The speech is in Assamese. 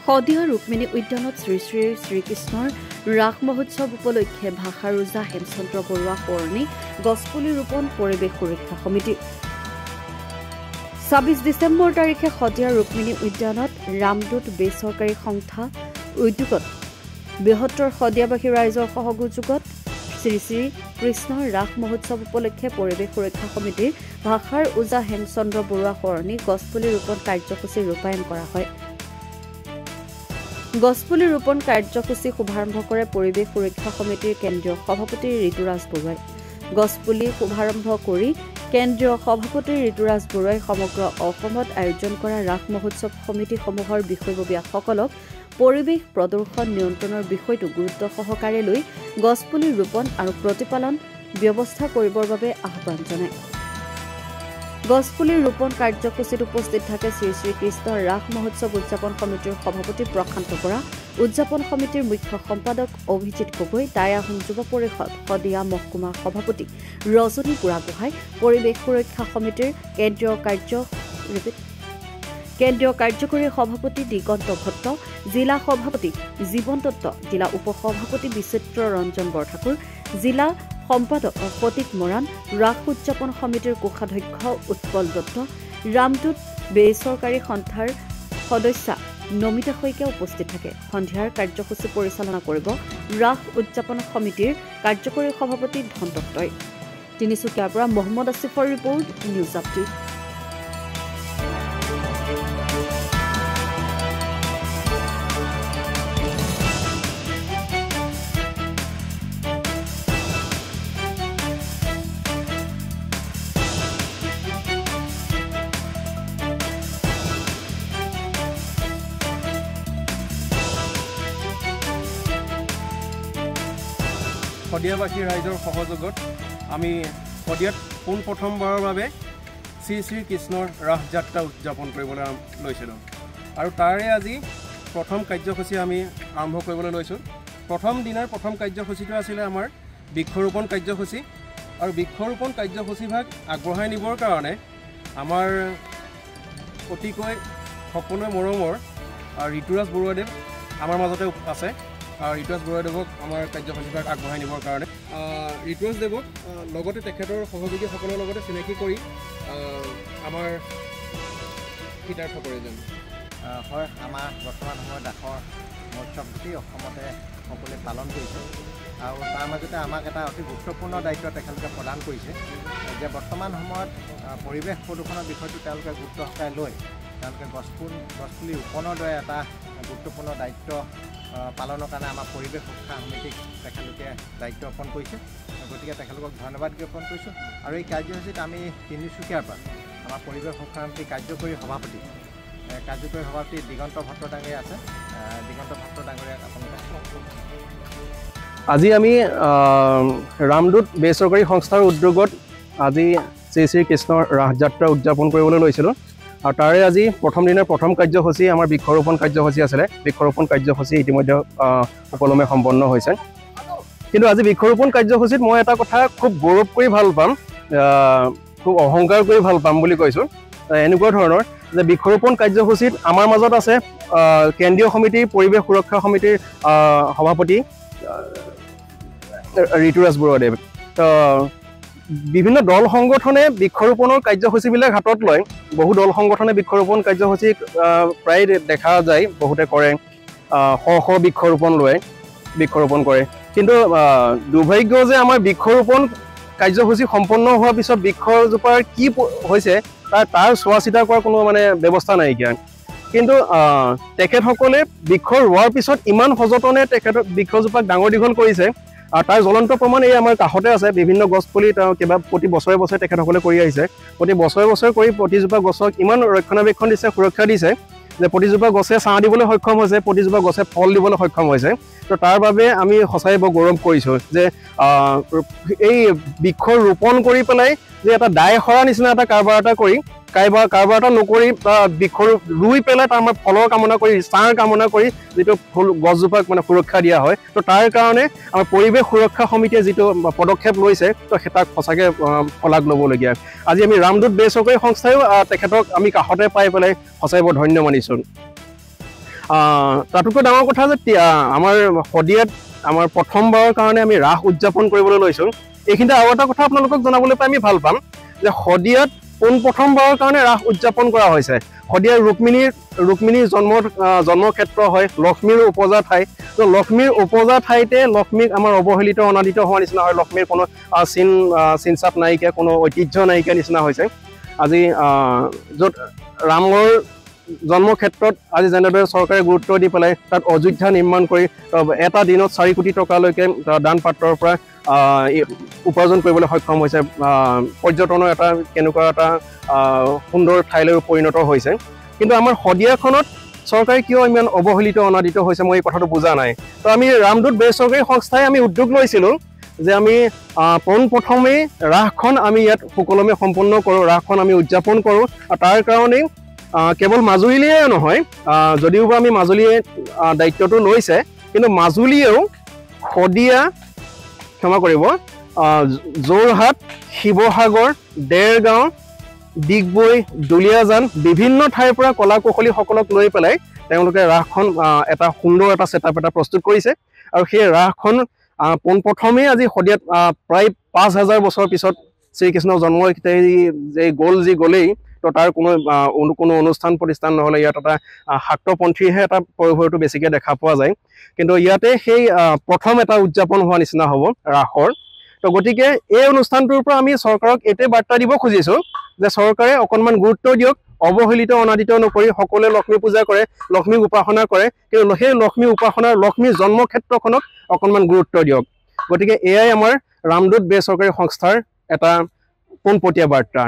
শদিয়া ৰুক্মিণী উদ্যানত শ্ৰী শ্ৰী শ্ৰীকৃষ্ণৰ ৰাস মহোৎসৱ উপলক্ষে ভাষা ৰোজা হেমচন্দ্ৰ বৰুৱা সোঁৱৰণী গছপুলি ৰোপণ পৰিৱেশ সুৰক্ষা সমিতি ২৬ ডিচেম্বৰ তাৰিখে শদিয়া ৰুক্মিণী উদ্যানত ৰামদূত বেচৰকাৰী সংস্থা উদ্যোগত বৃহত্তৰ শদিয়াবাসী ৰাইজৰ সহযোগত শ্ৰী শ্ৰী কৃষ্ণৰ ৰাস মহোৎসৱ উপলক্ষে পৰিৱেশ সুৰক্ষা সমিতিৰ ভাষাৰ ওজা হেমচন্দ্ৰ বৰুৱা সোঁৱৰণী গছপুলি ৰোপণ কাৰ্যসূচী ৰূপায়ণ কৰা হয়। গছপুলি ৰোপণ কাৰ্যসূচী শুভাৰম্ভ কৰে পৰিৱেশ সুৰক্ষা সমিতিৰ কেন্দ্ৰীয় সভাপতি ঋতুৰাজ বৰুৱাই। গছপুলি শুভাৰম্ভ কৰি কেন্দ্ৰীয় সভাপতি ঋতুৰাজ বৰুৱাই সমগ্ৰ অসমত আয়োজন কৰা ৰাস মহোৎসৱ সমিতিসমূহৰ বিষয়ববীয়াসকলক পৰিৱেশ প্ৰদূষণ নিয়ন্ত্ৰণৰ বিষয়টো গুৰুত্ব সহকাৰে লৈ গছপুলি ৰোপণ আৰু প্ৰতিপালন ব্যৱস্থা কৰিবৰ বাবে আহ্বান জনায়। গছপুলি ৰোপণ কাৰ্যসূচীত উপস্থিত থাকে শ্ৰী শ্ৰীকৃষ্ণৰ ৰাস মহোৎসৱ উদযাপন সমিতিৰ সভাপতি প্ৰশান্ত বৰা, উদযাপন সমিতিৰ মুখ্য সম্পাদক অভিজিৎ গগৈ, টাই আহোম যুৱ পৰিষদ শদিয়া মহকুমা সভাপতি ৰজনী বুঢ়াগোহাঁই, পৰিৱেশ সুৰক্ষা সমিতিৰ কেন্দ্ৰীয় কাৰ্যকৰী সভাপতি দিগন্ত ভট্ট, জিলা সভাপতি জীৱন দত্ত, জিলা উপসভাপতি বিচিত্ৰ ৰঞ্জন বৰঠাকুৰ, জিলা সম্পাদক ফটিক মৰাণ, ৰাস উদযাপন সমিতিৰ কোষাধ্যক্ষ উৎপল দত্ত, ৰামদূত বেচৰকাৰী সংস্থাৰ সদস্যা নমিতা শইকীয়া উপস্থিত থাকে। সন্ধিয়াৰ কাৰ্যসূচী পৰিচালনা কৰিব ৰাস উদযাপন সমিতিৰ কাৰ্যকৰী সভাপতি ধন দত্তই। তিনিচুকীয়াৰ পৰা মহম্মদ আসিফৰ ৰিপৰ্ট, নিউজ আপডেট। শদিয়াবাসী ৰাইজৰ সহযোগত আমি শদিয়াত পোনপ্ৰথমবাৰৰ বাবে শ্ৰী শ্ৰীকৃষ্ণৰ ৰাস যাত্ৰা উদযাপন কৰিবলৈ লৈছিলোঁ আৰু তাৰে আজি প্ৰথম কাৰ্যসূচী আমি আৰম্ভ কৰিবলৈ লৈছোঁ। প্ৰথম দিনাৰ প্ৰথম কাৰ্যসূচীটো আছিলে আমাৰ বৃক্ষৰোপণ কাৰ্যসূচী আৰু বৃক্ষৰোপণ কাৰ্যসূচীভাগ আগবঢ়াই নিবৰ কাৰণে আমাৰ অতিকৈ সকলোৱে মৰমৰ ঋতুৰাজ বৰুৱাদেৱ আমাৰ মাজতে আছে। ঋতুৰাজ বৰুৱাদেৱক আমাৰ কাৰ্যসূচীভাগ আগবঢ়াই নিবৰ কাৰণে ঋতুৰাজ দেৱক লগতে তেখেতৰ সহযোগীসকলৰ লগতে চিনাকি কৰি আমাৰ হিতাৰ্থ প্ৰয়োজন হয়। আমাৰ বৰ্তমান সময়ত ৰাসৰ মহোৎসৱ গোটেই অসমতে সকলোৱে পালন কৰিছে আৰু তাৰ মাজতে আমাক এটা অতি গুৰুত্বপূৰ্ণ দায়িত্ব তেখেতলোকে প্ৰদান কৰিছে যে বৰ্তমান সময়ত পৰিৱেশ প্ৰদূষণৰ বিষয়টো তেওঁলোকে গুৰুত্ব সহকাৰে লৈ তেওঁলোকে গছপুলি ৰোপণৰ দৰে এটা গুৰুত্বপূৰ্ণ দায়িত্ব পালনৰ কাৰণে আমাৰ পৰিৱেশ সুৰক্ষা সমিতিক তেখেতলোকে দায়িত্ব অৰ্পণ কৰিছে। গতিকে তেখেতলোকক ধন্যবাদ জ্ঞাপন কৰিছোঁ আৰু এই কাৰ্যসূচীত আমি তিনিচুকীয়াৰ পৰা আমাৰ পৰিৱেশ সুৰক্ষা সমিতিৰ কাৰ্যকৰী সভাপতি দিগন্ত ভট্ট ডাঙৰীয়া আছে। দিগন্ত ভট্ট ডাঙৰীয়াক আপোনালোকে আজি আমি ৰামদূত বেচৰকাৰী সংস্থাৰ উদ্যোগত আজি শ্ৰী শ্ৰীকৃষ্ণৰ ৰাস যাত্ৰা উদযাপন কৰিবলৈ লৈছিলোঁ আৰু তাৰে আজি প্ৰথম দিনৰ প্ৰথম কাৰ্যসূচী আমাৰ বৃক্ষৰোপণ কাৰ্যসূচী আছিলে। বৃক্ষৰোপণ কাৰ্যসূচী ইতিমধ্যে সুকলমে সম্পন্ন হৈছে। কিন্তু আজি বৃক্ষৰোপণ কাৰ্যসূচীত মই এটা কথা খুব গৌৰৱ কৰি ভাল পাম, খুব অহংকাৰ কৰি ভাল পাম বুলি কৈছোঁ। এনেকুৱা ধৰণৰ যে বৃক্ষৰোপণ কাৰ্যসূচীত আমাৰ মাজত আছে কেন্দ্ৰীয় সমিতিৰ পৰিৱেশ সুৰক্ষা সমিতিৰ সভাপতি ঋতুৰাজ বৰুৱাদেৱ। বিভিন্ন দল সংগঠনে বৃক্ষৰোপণৰ কাৰ্যসূচীবিলাক হাতত লয়। বহু দল সংগঠনে বৃক্ষৰোপণ কাৰ্যসূচী প্ৰায় দেখা যায়, বহুতে কৰে, শ বৃক্ষৰোপণ কৰে। কিন্তু দুৰ্ভাগ্য যে আমাৰ বৃক্ষৰোপণ কাৰ্যসূচী সম্পন্ন হোৱাৰ পিছত বৃক্ষজোপাৰ কি হৈছে তাৰ চোৱা চিতা কৰাৰ কোনো ব্যৱস্থা নাইকিয়া। কিন্তু তেখেতসকলে বৃক্ষ ৰোৱাৰ পিছত ইমান সযতনে তেখেতৰ বৃক্ষজোপাক ডাঙৰ দীঘল কৰিছে আৰু তাৰ জ্বলন্ত প্ৰমাণ এই আমাৰ কাষতে আছে। বিভিন্ন গছপুলি প্ৰতি বছৰে বছৰে তেখেতসকলে কৰি আহিছে। প্ৰতি বছৰে কৰি প্ৰতিজোপা গছক ইমান ৰক্ষণাবেক্ষণ দিছে, সুৰক্ষা দিছে যে প্ৰতিজোপা গছে ছাঁ দিবলৈ সক্ষম হৈছে, প্ৰতিজোপা গছে ফল দিবলৈ সক্ষম হৈছে। তো তাৰ বাবে আমি সঁচাই বৰ গৌৰৱ কৰিছোঁ যে এই বৃক্ষ ৰোপণ কৰি পেলাই যে এটা দায় সৰা নিচিনা এটা কাৰবাৰ এটা কৰি কাৰবাৰ এটা নকৰি বা বৃক্ষ ৰুই পেলাই তাৰ আমাৰ ফলৰ কামনা কৰি, ছাঁৰ কামনা কৰি যিটো গছজোপাক সুৰক্ষা দিয়া হয়। তো তাৰ কাৰণে আমাৰ পৰিৱেশ সুৰক্ষা সমিতিয়ে যিটো পদক্ষেপ লৈছে তো তাক সঁচাকৈ শলাগ ল'বলগীয়া। আজি আমি ৰামদূত বেচৰকাৰী সংস্থাইও তেখেতক আমি কাষতে পাই পেলাই সঁচাই বৰ ধন্য মানিছোঁ। তাতোকৈ ডাঙৰ কথা যে আমাৰ শদিয়াত আমাৰ প্ৰথমবাৰৰ কাৰণে আমি ৰাস উদযাপন কৰিবলৈ লৈছোঁ। এইখিনিতে আৰু এটা কথা আপোনালোকক জনাবলৈ পাই আমি ভাল পাম যে শদিয়াত পোনপ্ৰথমবাৰৰ কাৰণে ৰাস উদযাপন কৰা হৈছে। শদিয়াৰ ৰুক্মিণীৰ জন্মক্ষেত্ৰ হয়, লক্ষ্মীৰ উপজা ঠাই। তো লক্ষ্মীৰ উপজা ঠাইতে লক্ষ্মীক আমাৰ অৱহেলিত অনাদিত হোৱাৰ নিচিনা হয়। লক্ষ্মীৰ কোনো চিনচাপ নাইকিয়া, কোনো ঐতিহ্য নাইকিয়া নিচিনা হৈছে। আজি য'ত ৰামৰ জন্মক্ষেত্ৰত আজি যেনেদৰে চৰকাৰে গুৰুত্ব দি পেলাই তাত অযোধ্যা নিৰ্মাণ কৰি এটা দিনত 4 কোটি টকালৈকে দান পাত্ৰৰ পৰা উপাৰ্জন কৰিবলৈ সক্ষম হৈছে। পৰ্যটনৰ এটা কেনেকুৱা এটা সুন্দৰ ঠাইলৈ পৰিণত হৈছে। কিন্তু আমাৰ শদিয়াখনত চৰকাৰে কিয় ইমান অৱহেলিত অনাদিত হৈছে মই এই কথাটো বুজা নাই। তো আমি ৰামদূত বেচৰকাৰী সংস্থাই আমি উদ্যোগ লৈছিলোঁ যে আমি পোনপ্ৰথমেই ৰাসখন আমি ইয়াত সুকলমে সম্পন্ন কৰোঁ, ৰাসখন আমি উদযাপন কৰোঁ। আৰু তাৰ কাৰণেই কেৱল মাজুলীয়ে নহয়, যদিওবা আমি মাজুলীয়ে দায়িত্বটো লৈছে, কিন্তু মাজুলীয়েও শদিয়া, ক্ষমা কৰিব, যোৰহাট, শিৱসাগৰ, দেৰগাঁও, ডিগবৈ, দুলীয়াজান বিভিন্ন ঠাইৰ পৰা কলা কৌশলীসকলক লৈ পেলাই তেওঁলোকে ৰাসখন এটা সুন্দৰ এটা ছেটআপ এটা প্ৰস্তুত কৰিছে। আৰু সেই ৰাসখন পোনপ্ৰথমেই আজি শদিয়াত প্ৰায় 5000 বছৰ পিছত শ্ৰীকৃষ্ণৰ জন্ম যি গ'লেই, তো তাৰ কোনো অনুষ্ঠান প্ৰতিষ্ঠান নহ'লে ইয়াত এটা শাক্তপন্থীহে এটা পৰিভৰটো বেছিকৈ দেখা পোৱা যায়। কিন্তু ইয়াতে সেই প্ৰথম এটা উদযাপন হোৱা নিচিনা হ'ব ৰাসৰ। তো গতিকে এই অনুষ্ঠানটোৰ পৰা আমি চৰকাৰক এইটোৱে বাৰ্তা দিব খুজিছোঁ যে চৰকাৰে অকণমান গুৰুত্ব দিয়ক, অৱহেলিত অনাদিত নকৰি সকলোৱে লক্ষ্মী পূজা কৰে, লক্ষ্মীক উপাসনা কৰে, কিন্তু সেই লক্ষ্মী উপাসনাৰ লক্ষ্মীৰ জন্মক্ষেত্ৰখনক অকণমান গুৰুত্ব দিয়ক। গতিকে এয়াই আমাৰ ৰামদূত বেচৰকাৰী সংস্থাৰ এটা পোনপটীয়া বাৰ্তা।